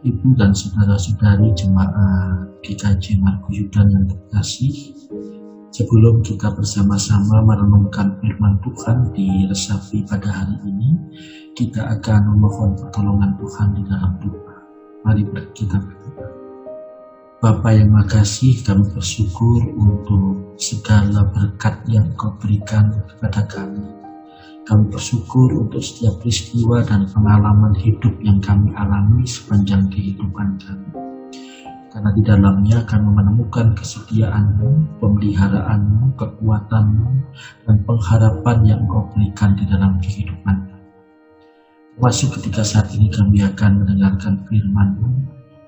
Ibu dan saudara-saudari jemaat GKJ Marguyudan yang terkasih, sebelum kita bersama-sama merenungkan firman Tuhan di Resapi pada hari ini, kita akan memohon pertolongan Tuhan di dalam doa. Mari kita berdoa. Bapa yang Maha Kasih, kami bersyukur untuk segala berkat yang Kau berikan kepada kami. Kami bersyukur untuk setiap peristiwa dan pengalaman hidup yang kami alami sepanjang kehidupan kami. Karena di dalamnya kami menemukan kesetiaan-Mu, pemeliharaanmu, kekuatanmu, dan pengharapan yang Engkau berikan di dalam kehidupan kami. Termasuk ketika saat ini kami akan mendengarkan firman-Mu,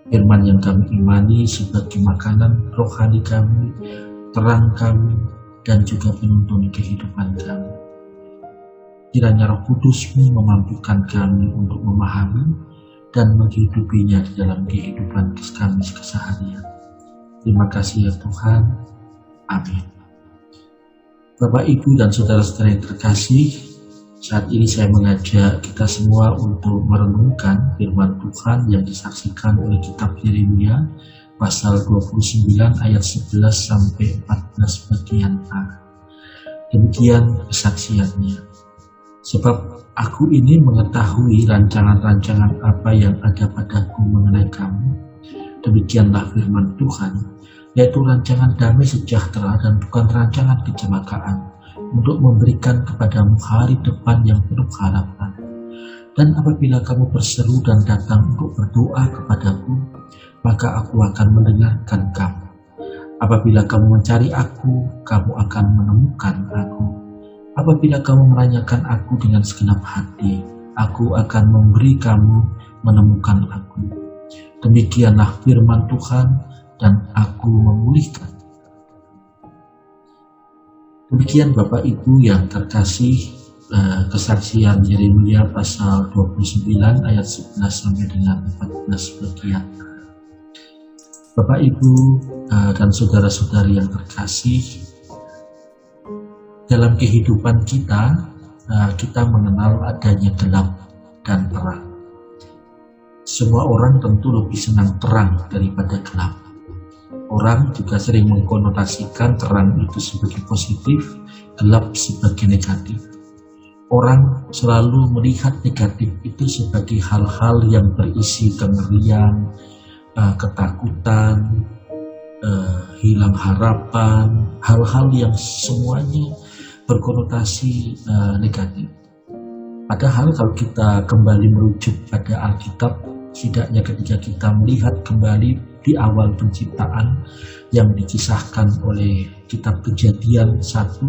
firman yang kami imani sebagai makanan rohani kami, terang kami, dan juga penuntun kehidupan kami. Kiranya Roh Kudus-Mu memampukan kami untuk memahami dan menghidupinya di dalam kehidupan kami keseharian. Terima kasih ya Tuhan. Amin. Bapak, Ibu, dan saudara-saudara yang terkasih, saat ini saya mengajak kita semua untuk merenungkan firman Tuhan yang disaksikan oleh kitab Yeremia pasal 29 ayat 11 sampai 14 bagian A. Demikian kesaksiannya. Sebab aku ini mengetahui rancangan-rancangan apa yang ada padaku mengenai kamu. Demikianlah firman Tuhan, yaitu rancangan damai sejahtera dan bukan rancangan kecelakaan, untuk memberikan kepadamu hari depan yang penuh harapan. Dan apabila kamu berseru dan datang untuk berdoa kepadaku, maka aku akan mendengarkan kamu. Apabila kamu mencari aku, kamu akan menemukan aku. Apabila kamu menanyakan aku dengan segenap hati, aku akan memberi kamu menemukan aku. Demikianlah firman Tuhan, dan aku memulihkan. Demikian Bapak Ibu yang terkasih, kesaksian Yeremia pasal 29 ayat 11 sampai dengan 14 bagian. Bapak Ibu dan saudara-saudari yang terkasih, dalam kehidupan kita, kita mengenal adanya gelap dan terang. Semua orang tentu lebih senang terang daripada gelap. Orang juga sering mengkonotasikan terang itu sebagai positif, gelap sebagai negatif. Orang selalu melihat negatif itu sebagai hal-hal yang berisi kengerian, ketakutan, hilang harapan, hal-hal yang semuanya berkonotasi negatif. Padahal kalau kita kembali merujuk pada Alkitab, setidaknya ketika kita melihat kembali di awal penciptaan yang dikisahkan oleh kitab Kejadian 1,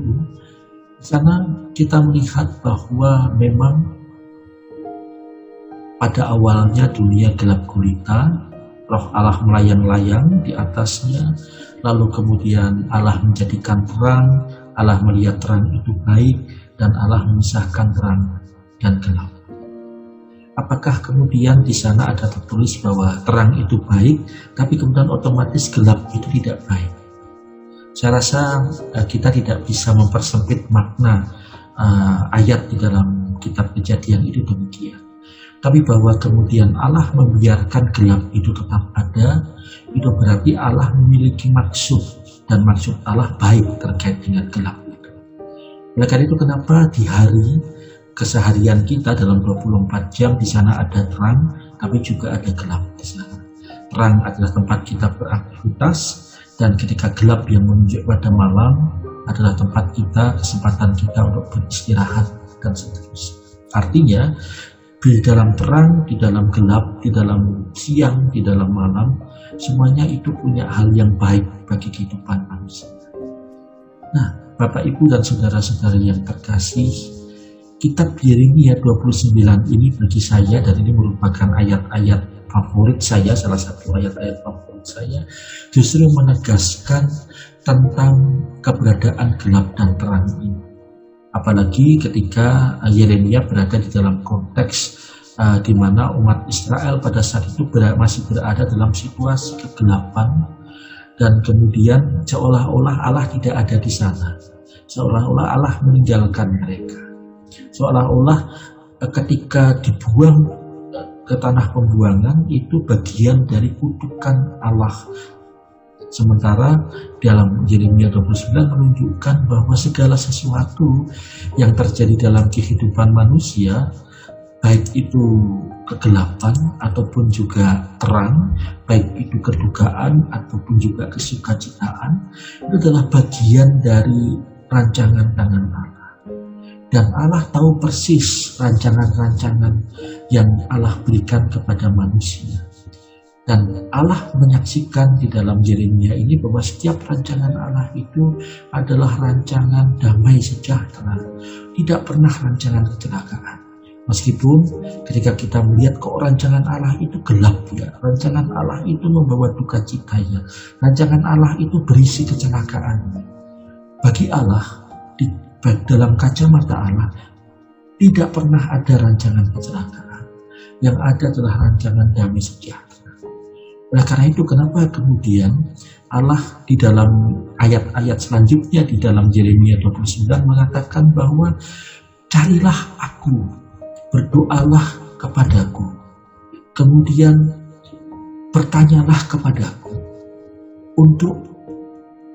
di sana kita melihat bahwa memang pada awalnya dunia gelap gulita, Roh Allah melayang-layang di atasnya, lalu kemudian Allah menjadikan terang, Allah melihat terang itu baik, dan Allah memisahkan terang dan gelap. Apakah kemudian di sana ada tertulis bahwa terang itu baik, tapi kemudian otomatis gelap itu tidak baik? Saya rasa kita tidak bisa mempersempit makna ayat di dalam kitab Kejadian itu demikian. Tapi bahwa kemudian Allah membiarkan gelap itu tetap ada, itu berarti Allah memiliki maksud, dan maksud Allah baik terkait dengan gelap itu. Oleh karena itu kenapa di hari keseharian kita dalam 24 jam di sana ada terang, tapi juga ada gelap di sana. Terang adalah tempat kita beraktivitas, dan ketika gelap yang menunjuk pada malam adalah tempat kita, kesempatan kita untuk beristirahat dan seterusnya. Artinya di dalam terang, di dalam gelap, di dalam siang, di dalam malam, semuanya itu punya hal yang baik bagi kehidupan manusia. Nah, Bapak, Ibu, dan saudara-saudari yang terkasih, kitab Yeremia 29 ini bagi saya, dan ini merupakan ayat-ayat favorit saya, salah satu ayat-ayat favorit saya, justru menegaskan tentang keberadaan gelap dan terang ini. Apalagi ketika Yeremia berada di dalam konteks di mana umat Israel pada saat itu masih berada dalam situasi kegelapan, dan kemudian seolah-olah Allah tidak ada di sana, seolah-olah Allah meninggalkan mereka, seolah-olah ketika dibuang ke tanah pembuangan itu bagian dari kutukan Allah. Sementara dalam Yeremia 29 menunjukkan bahwa segala sesuatu yang terjadi dalam kehidupan manusia, baik itu kegelapan ataupun juga terang, baik itu kedukaan ataupun juga kesukacitaan, itu adalah bagian dari rancangan tangan Allah. Dan Allah tahu persis rancangan-rancangan yang Allah berikan kepada manusia. Dan Allah menyaksikan di dalam Yeremia ini bahwa setiap rancangan Allah itu adalah rancangan damai sejahtera, tidak pernah rancangan kecelakaan. Meskipun ketika kita melihat kok rancangan Allah itu gelap ya, rancangan Allah itu membawa duka cita ya, rancangan Allah itu berisi kecelakaan. Bagi Allah, dalam kacamata Allah, tidak pernah ada rancangan kecelakaan. Yang ada adalah rancangan damai sejahtera. Oleh karena itu, kenapa kemudian Allah di dalam ayat-ayat selanjutnya di dalam Yeremia 29 mengatakan bahwa carilah aku, berdoalah kepadaku, kemudian bertanyalah kepadaku untuk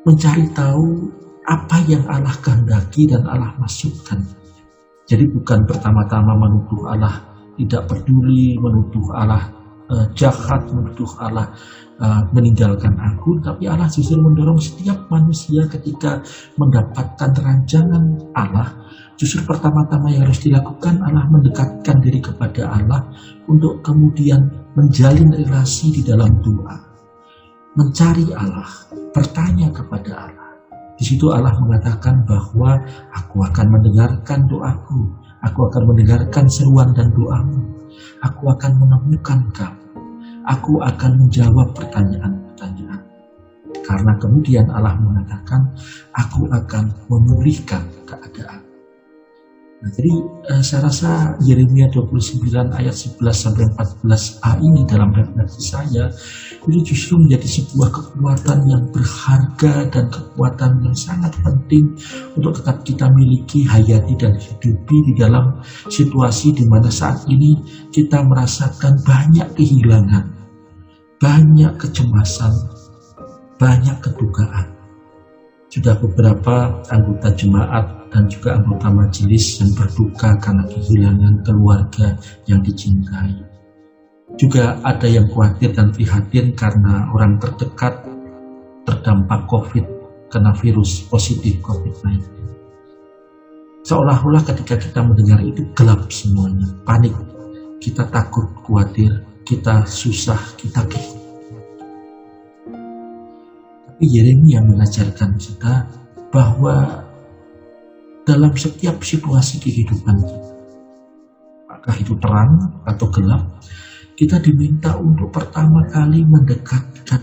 mencari tahu apa yang Allah kehendaki dan Allah maksudkan. Jadi bukan pertama-tama menuduh Allah tidak peduli, menuduh Allah jahat, menuduh Allah meninggalkan aku, tapi Allah justru mendorong setiap manusia ketika mendapatkan rancangan Allah, justru pertama-tama yang harus dilakukan Allah mendekatkan diri kepada Allah untuk kemudian menjalin relasi di dalam doa, mencari Allah, bertanya kepada Allah. Di situ Allah mengatakan bahwa aku akan mendengarkan doaku, aku akan mendengarkan seruan dan doamu, aku akan menemukan kamu, aku akan menjawab pertanyaan-pertanyaan. Karena kemudian Allah mengatakan, aku akan memulihkan keadaan. Nah, jadi saya rasa Yeremia 29 ayat 11-14a ini dalam refleksi saya itu justru menjadi sebuah kekuatan yang berharga dan kekuatan yang sangat penting untuk tetap kita miliki, hayati dan hidupi di dalam situasi di mana saat ini kita merasakan banyak kehilangan, banyak kecemasan, banyak kedukaan. Sudah beberapa anggota jemaat dan juga anggota majelis yang berduka karena kehilangan keluarga yang dicintai. Juga ada yang khawatir dan prihatin karena orang terdekat terdampak COVID, kena virus positif COVID-19. Seolah-olah ketika kita mendengar itu gelap semuanya, panik, kita takut, khawatir, kita susah, kita kehilangan. Tapi Yeremia mengajarkan kita bahwa dalam setiap situasi kehidupan kita, apakah itu terang atau gelap, kita diminta untuk pertama kali mendekatkan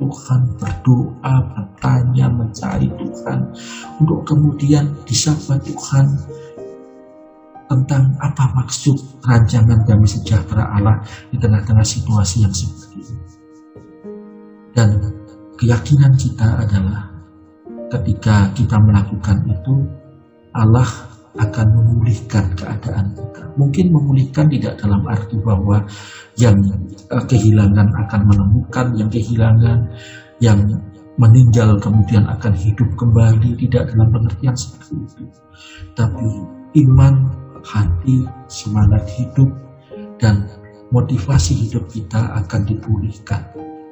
Tuhan, berdoa, bertanya, mencari Tuhan, untuk kemudian disapa Tuhan tentang apa maksud rancangan damai sejahtera Allah di tengah-tengah situasi yang seperti ini. Dan keyakinan kita adalah ketika kita melakukan itu, Allah akan memulihkan keadaan kita. Mungkin memulihkan tidak dalam arti bahwa yang kehilangan akan menemukan, yang kehilangan, yang meninggal kemudian akan hidup kembali, tidak dalam pengertian seperti itu. Tapi iman, hati, semangat hidup, dan motivasi hidup kita akan dipulihkan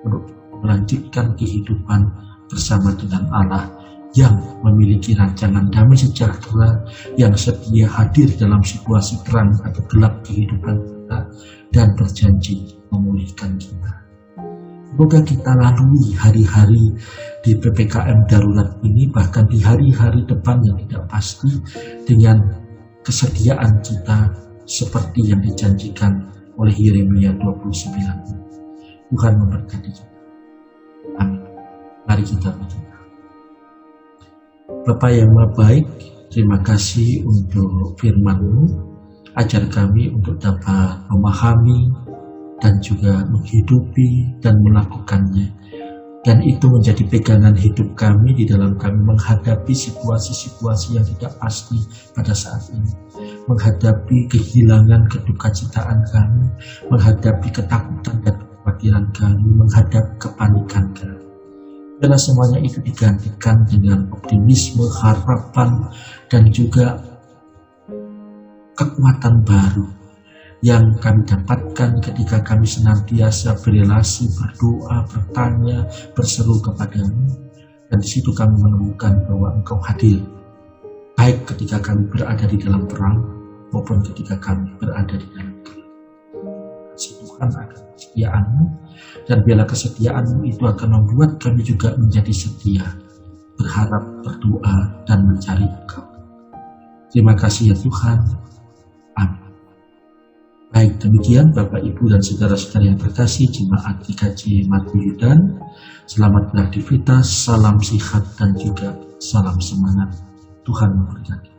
untuk melanjutkan kehidupan bersama dengan Allah yang memiliki rancangan damai sejahtera, yang setia hadir dalam situasi terang atau gelap kehidupan kita dan berjanji memulihkan kita. Semoga kita lalui hari-hari di PPKM darurat ini, bahkan di hari-hari depan yang tidak pasti, dengan kesediaan kita seperti yang dijanjikan oleh Yeremia 29. Tuhan memberkati kita. Amin. Mari kita berdoa. Bapa yang Maha Baik, terima kasih untuk firman-Mu. Ajar kami untuk dapat memahami dan juga menghidupi dan melakukannya. Dan itu menjadi pegangan hidup kami di dalam kami menghadapi situasi-situasi yang tidak pasti pada saat ini. menghadapi kehilangan kedukacitaaan kami, menghadapi ketakutan dan kekhawatiran kami, menghadapi kepanikan kami. Biarlah semuanya itu digantikan dengan optimisme, harapan, dan juga kekuatan baru yang kami dapatkan ketika kami senantiasa berelasi, berdoa, bertanya, berseru kepadamu. Dan di situ kami menemukan bahwa Engkau hadir, baik ketika kami berada di dalam perang maupun ketika kami berada di dalam gelap. Kasih Tuhan akan kesetiaan-Mu, dan biarlah kesetiaan-Mu itu akan membuat kami juga menjadi setia, berharap, berdoa, dan mencari Engkau. Terima kasih ya Tuhan. Amin. Baik, demikian Bapak, Ibu, dan saudara-saudara yang terkasih Jemaat GKJ Marguyudan. Selamat beraktivitas, salam sehat, dan juga salam semangat. Tuhan memberkati.